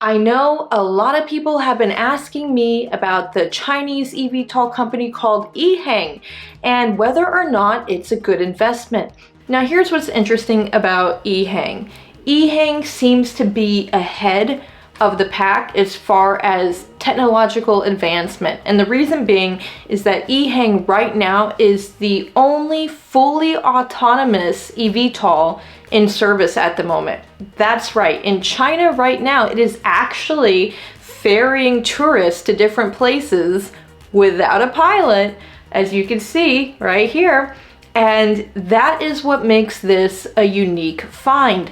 I know a lot of people have been asking me about the Chinese eVTOL company called EHang and whether or not it's a good investment. Now here's what's interesting about EHang. EHang seems to be ahead of the pack as far as technological advancement. And the reason being is that EHang right now is the only fully autonomous eVTOL in service at the moment. That's right. In China right now, it is actually ferrying tourists to different places without a pilot, as you can see right here. And that is what makes this a unique find.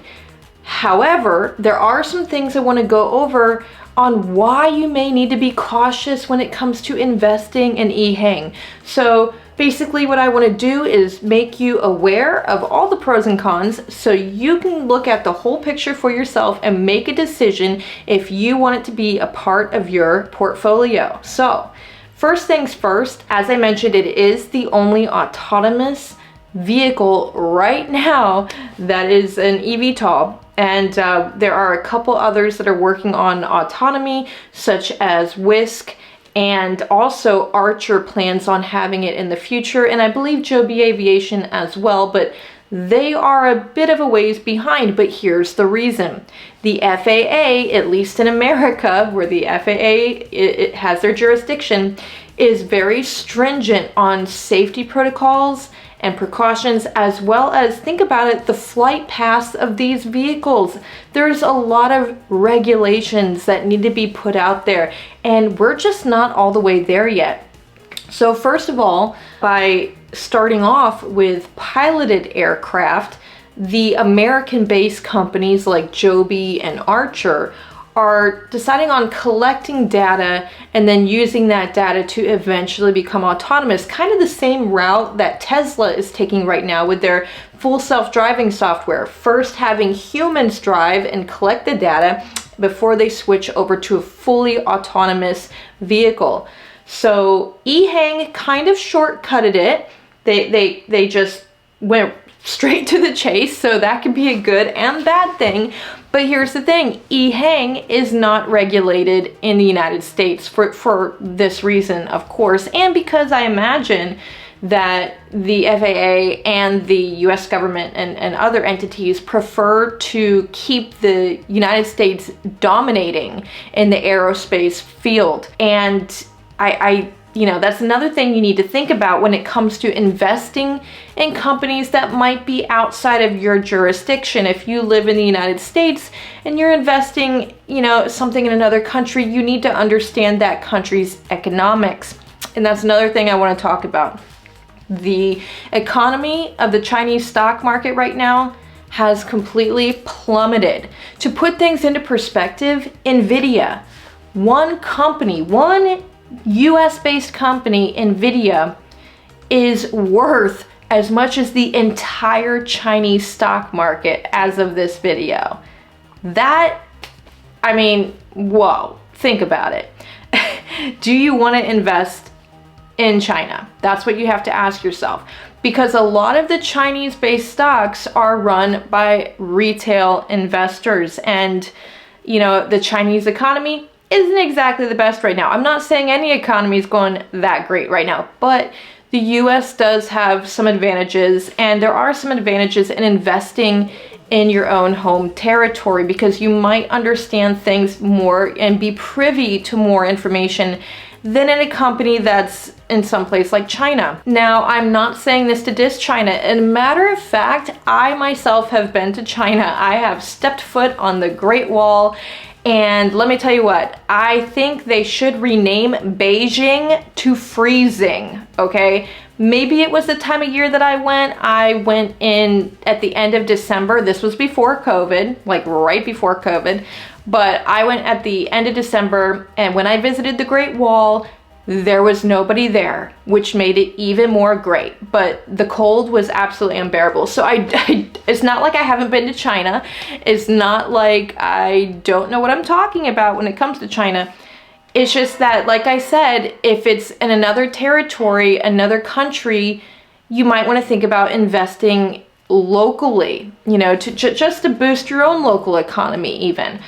However, there are some things I want to go over on why you may need to be cautious when it comes to investing in EHang. So basically what I want to do is make you aware of all the pros and cons so you can look at the whole picture for yourself and make a decision if you want it to be a part of your portfolio. So first things first, as I mentioned, it is the only autonomous vehicle right now that is an eVTOL. And there are a couple others that are working on autonomy, such as Wisk, and also Archer plans on having it in the future, and I believe Joby Aviation as well, but they are a bit of a ways behind. But here's the reason. The FAA, at least in America, where the FAA it has their jurisdiction, is very stringent on safety protocols and precautions, as well as, think about it, the flight paths of these vehicles. There's a lot of regulations that need to be put out there, and we're just not all the way there yet. So first of all, by starting off with piloted aircraft, the American-based companies like Joby and Archer are deciding on collecting data and then using that data to eventually become autonomous, kind of the same route that Tesla is taking right now with their full self-driving software. First having humans drive and collect the data before they switch over to a fully autonomous vehicle. So EHang kind of shortcutted it. They just went straight to the chase, so that could be a good and bad thing. But here's the thing, EHang is not regulated in the United States for this reason, of course, and because I imagine that the FAA and the US government and other entities prefer to keep the United States dominating in the aerospace field. And you know, that's another thing you need to think about when it comes to investing in companies that might be outside of your jurisdiction. If you live in the United States and you're investing, you know, something in another country, you need to understand that country's economics. And that's another thing I want to talk about. The economy of the Chinese stock market right now has completely plummeted. To put things into perspective, Nvidia, one US-based company, Nvidia, is worth as much as the entire Chinese stock market as of this video. That, I mean, whoa, think about it. Do you want to invest in China? That's what you have to ask yourself, because a lot of the Chinese-based stocks are run by retail investors, and you know, the Chinese economy isn't exactly the best right now. I'm not saying any economy is going that great right now, but the US does have some advantages, and there are some advantages in investing in your own home territory because you might understand things more and be privy to more information than in a company that's in some place like China. Now, I'm not saying this to diss China. As a matter of fact, I myself have been to China. I have stepped foot on the Great Wall. And let me tell you what, I think they should rename Beijing to freezing, okay? Maybe it was the time of year that I went in at the end of December. This was before COVID, like right before COVID. But I went at the end of December, and when I visited the Great Wall, there was nobody there, which made it even more great. But the cold was absolutely unbearable. So it's not like I haven't been to China. It's not like I don't know what I'm talking about when it comes to China. It's just that, like I said, if it's in another territory, another country, you might want to think about investing locally, you know, just to boost your own local economy even.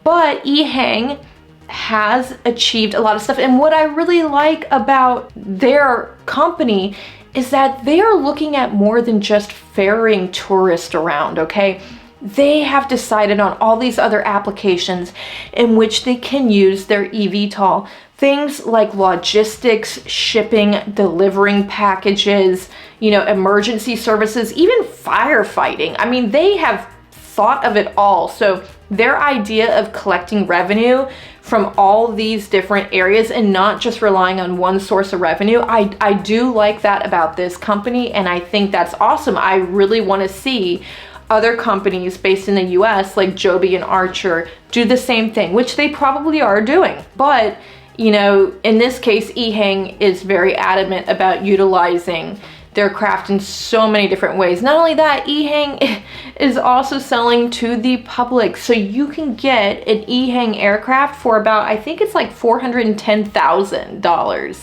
But EHang has achieved a lot of stuff. And what I really like about their company is that they are looking at more than just ferrying tourists around, okay? They have decided on all these other applications in which they can use their eVTOL. Things like logistics, shipping, delivering packages, emergency services, even firefighting. I mean, they have thought of it all. So their idea of collecting revenue from all these different areas and not just relying on one source of revenue, I do like that about this company, and I think that's awesome. I really want to see other companies based in the US like Joby and Archer do the same thing, which they probably are doing. But in this case, EHang is very adamant about utilizing their craft in so many different ways. Not only that, EHang is also selling to the public. So you can get an EHang aircraft for about, I think it's like $410,000,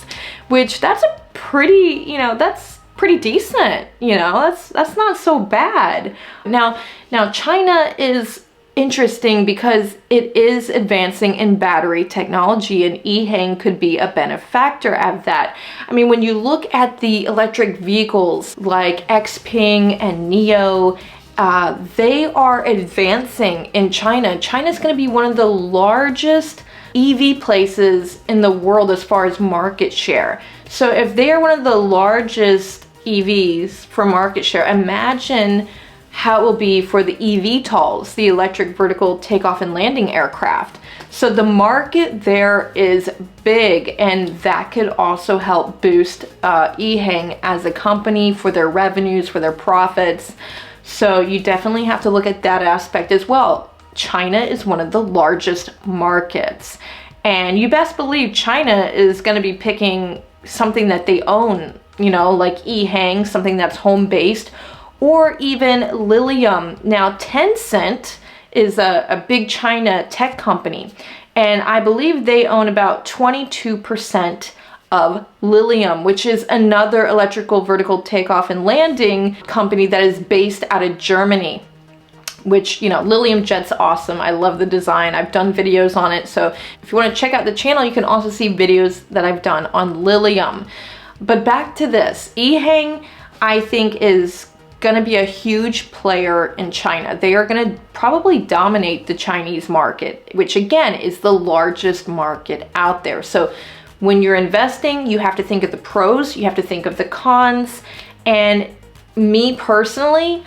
which that's a pretty, that's pretty decent. That's not so bad. Now China is interesting because it is advancing in battery technology, and EHang could be a benefactor of that. I mean, when you look at the electric vehicles like Xpeng and NIO, they are advancing in China. China's going to be one of the largest EV places in the world as far as market share. So if they are one of the largest EVs for market share, imagine how it will be for the eVTOLs, the electric vertical takeoff and landing aircraft. So the market there is big, and that could also help boost EHang as a company for their revenues, for their profits. So you definitely have to look at that aspect as well. China is one of the largest markets, and you best believe China is going to be picking something that they own, like EHang, something that's home-based, or even Lilium. Now, Tencent is a big China tech company, and I believe they own about 22% of Lilium, which is another electrical vertical takeoff and landing company that is based out of Germany. Which, Lilium Jet's awesome. I love the design. I've done videos on it. So if you want to check out the channel, you can also see videos that I've done on Lilium. But back to this, EHang, I think, is going to be a huge player in China. They are going to probably dominate the Chinese market, which again is the largest market out there. So when you're investing, you have to think of the pros, you have to think of the cons. And me personally,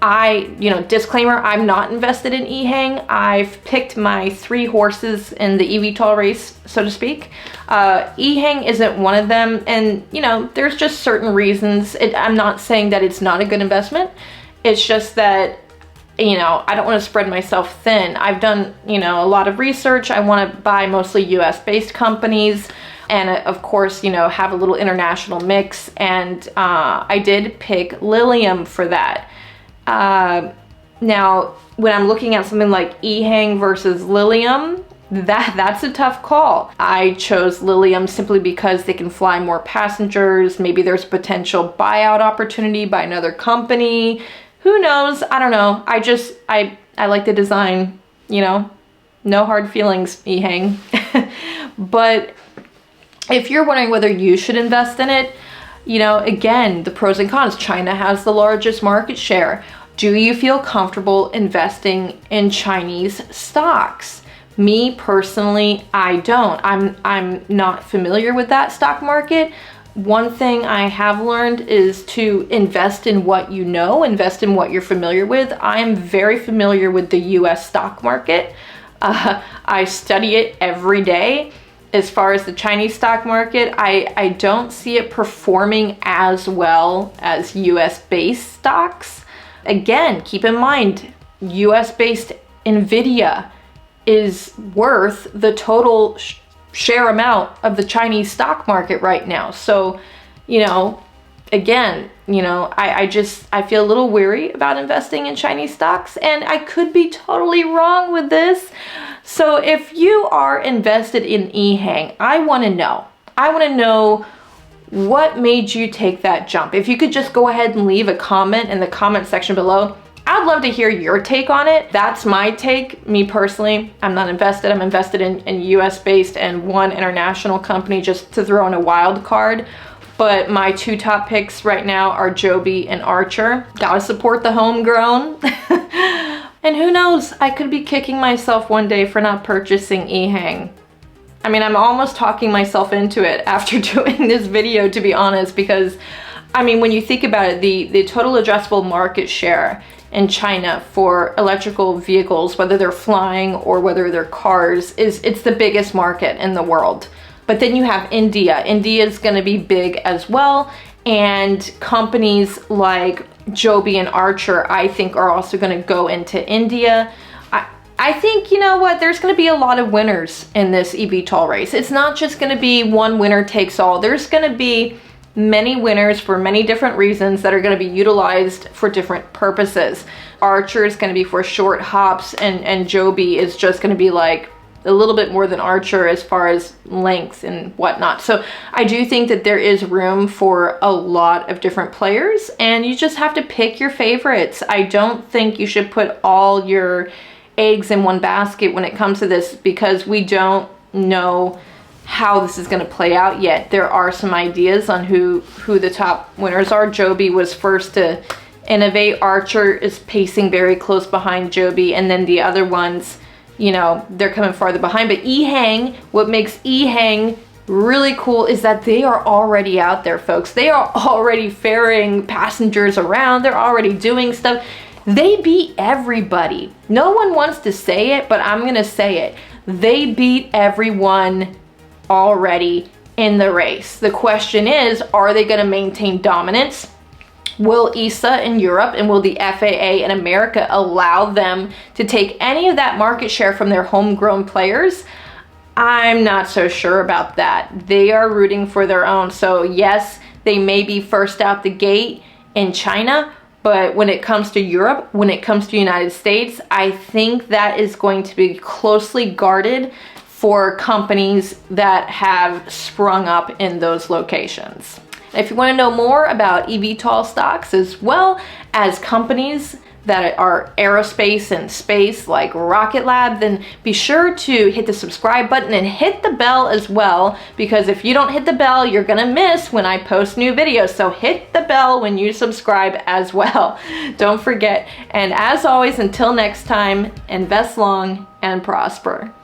disclaimer, I'm not invested in EHang. I've picked my 3 horses in the eVTOL race, so to speak. EHang isn't one of them, and there's just certain reasons. I'm not saying that it's not a good investment. It's just that, I don't want to spread myself thin. I've done, a lot of research. I want to buy mostly US-based companies, and of course, have a little international mix, and I did pick Lilium for that. Now, when I'm looking at something like EHang versus Lilium, that's a tough call. I chose Lilium simply because they can fly more passengers. Maybe there's a potential buyout opportunity by another company. Who knows? I don't know. I like the design, no hard feelings, EHang. But if you're wondering whether you should invest in it, again, the pros and cons. China has the largest market share. Do you feel comfortable investing in Chinese stocks? Me personally, I don't. I'm not familiar with that stock market. One thing I have learned is to invest in what you know, invest in what you're familiar with. I am very familiar with the US stock market. I study it every day. As far as the Chinese stock market, I don't see it performing as well as US-based stocks. Again, keep in mind, US-based NVIDIA is worth the total share amount of the Chinese stock market right now. So, again, I feel a little weary about investing in Chinese stocks, and I could be totally wrong with this. So if you are invested in EHang, I want to know what made you take that jump. If you could just go ahead and leave a comment in the comment section below, I'd love to hear your take on it. That's my take. Me personally, I'm not invested. I'm invested in US based and one international company, just to throw in a wild card. But my two top picks right now are Joby and Archer. Gotta support the homegrown. And who knows, I could be kicking myself one day for not purchasing EHang. I mean, I'm almost talking myself into it after doing this video, to be honest, because I mean, when you think about it, the total addressable market share in China for electrical vehicles, whether they're flying or whether they're cars, it's the biggest market in the world. But then you have India. India is going to be big as well, and companies like Joby and Archer, I think, are also going to go into India. I think, you know what, there's going to be a lot of winners in this eVTOL race. It's not just going to be one winner takes all. There's going to be many winners for many different reasons that are going to be utilized for different purposes. Archer is going to be for short hops, and Joby is just going to be like a little bit more than Archer as far as length and whatnot. So I do think that there is room for a lot of different players, and you just have to pick your favorites. I don't think you should put all your eggs in one basket when it comes to this, because we don't know how this is going to play out yet. There are some ideas on who the top winners are. Joby was first to innovate. Archer is pacing very close behind Joby, and then the other ones, you know, they're coming farther behind. But EHang, what makes EHang really cool is that they are already out there, folks. They are already ferrying passengers around. They're already doing stuff. They beat everybody. No one wants to say it, but I'm gonna say it. They beat everyone already in the race. The question is, are they gonna maintain dominance? Will ESA in Europe and will the FAA in America allow them to take any of that market share from their homegrown players? I'm not so sure about that. They are rooting for their own. So yes, they may be first out the gate in China, but when it comes to Europe, when it comes to the United States, I think that is going to be closely guarded for companies that have sprung up in those locations. If you want to know more about eVTOL stocks as well as companies that are aerospace and space like Rocket Lab, then be sure to hit the subscribe button and hit the bell as well, because if you don't hit the bell, you're gonna miss when I post new videos. So hit the bell when you subscribe as well. Don't forget. And as always, until next time, invest long and prosper.